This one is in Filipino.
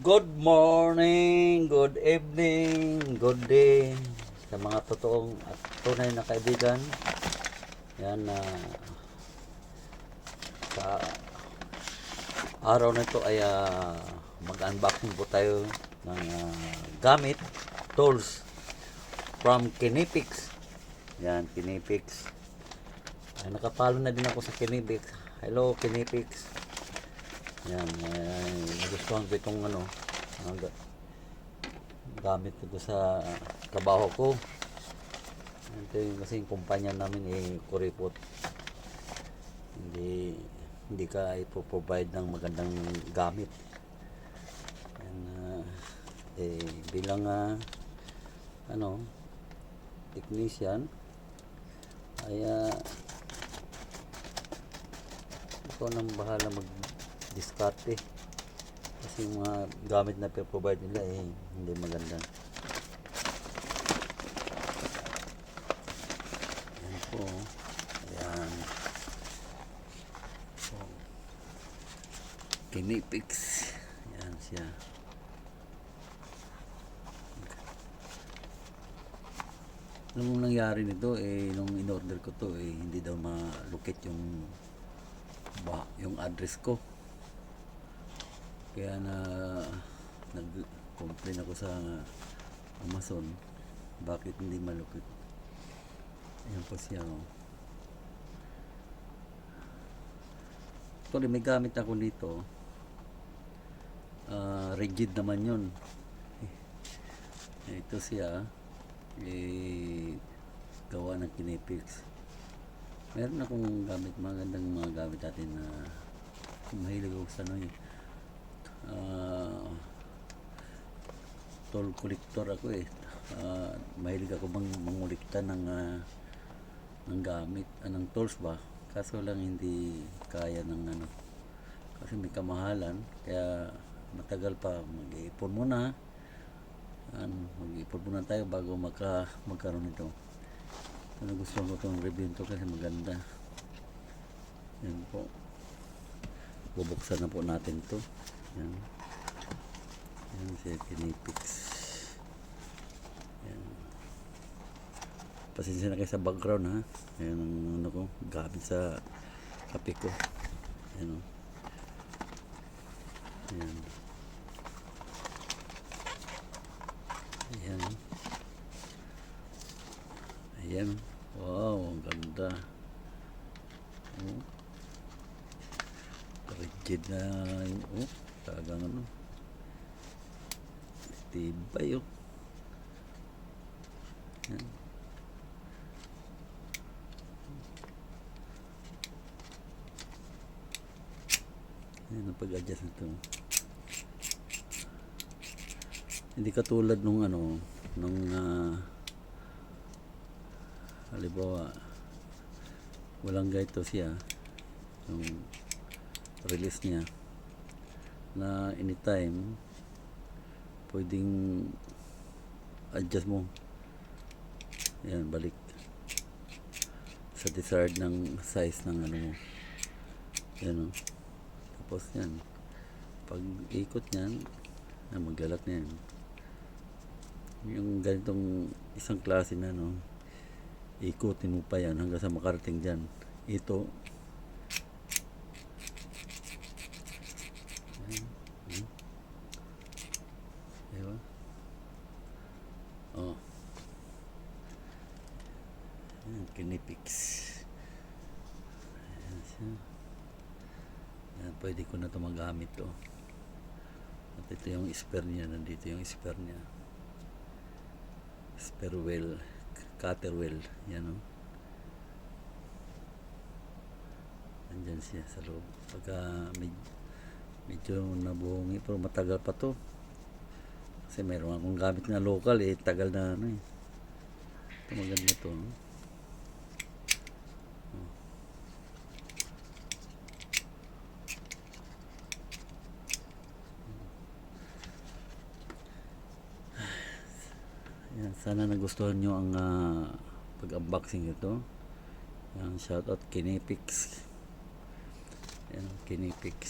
Good morning, good evening, good day sa mga totoong at tunay na kaibigan. Yan sa araw na ito ay mag-unboxing po tayo ng gamit, tools from Kinepix. Yan, Kinepix. Ay, nakapalo na din ako sa Kinepix. Hello, Kinepix. Yan, nagustuhan ko itong gamit ko sa trabaho ko. Ito yung kasing kumpanya namin kuripot. Hindi ka ipoprovide ng magandang gamit. Yan, bilang technician ay ikaw nang bahala mag-diskarte kasi yung mga gamit na provide nila hindi maganda. Yan po. Ayan. So, Kinepix. Ayan siya. Nung nangyari nito nung in-order ko to hindi daw ma-locate yung address ko. Kaya nag-complain ako sa Amazon bakit hindi malukit. Ayan po siya. Actually may gamit ako dito. Rigid naman yun. Ito siya gawa ng Kinepix. Meron akong gamit, magandang mga gamit natin na mahilig ako sa tool collector ako mahilig ako mangulikta ng gamit, ng tools ba, kaso lang hindi kaya ng kasi may kamahalan, kaya matagal pa. Mag-iipon muna tayo bago magkaroon nito. Gusto ko itong review nito kasi maganda. Yan po, bubuksan na po natin ito. Yan si Kinepix. Yan. Pasensya na kayo sa background ha. Yan ang ko gamit sa kape ko. Yan Yan. Ayan. Ayan. Wow, ang ganda. Rigid na yung talagang tibay Ayan. Ayan ang pag-adjust nito. Hindi katulad nung halimbawa walang gaito siya yung release niya na anytime pwedeng adjust mo. Yan, balik sa desired ng size ng mo. Yan tapos yan pag ikot niyan magalat na yan. Yung ganitong isang klase na ikutin mo pa yan hanggang sa makarating dyan. Ito diba? Kinepix. Ayan siya. Ayan, pwede ko na ito magamit at ito yung spare niya. Nandito yung spare niya, spare wheel, cutter wheel. Yan andyan siya sa loob. Pagka medyo nabuhongi pero matagal pa to kasi meron akong gamit na local tagal na ito maganda to Yan, sana nagustuhan nyo ang pag-unboxing ito. Yan, shoutout Kinepix. Yan, Kinepix.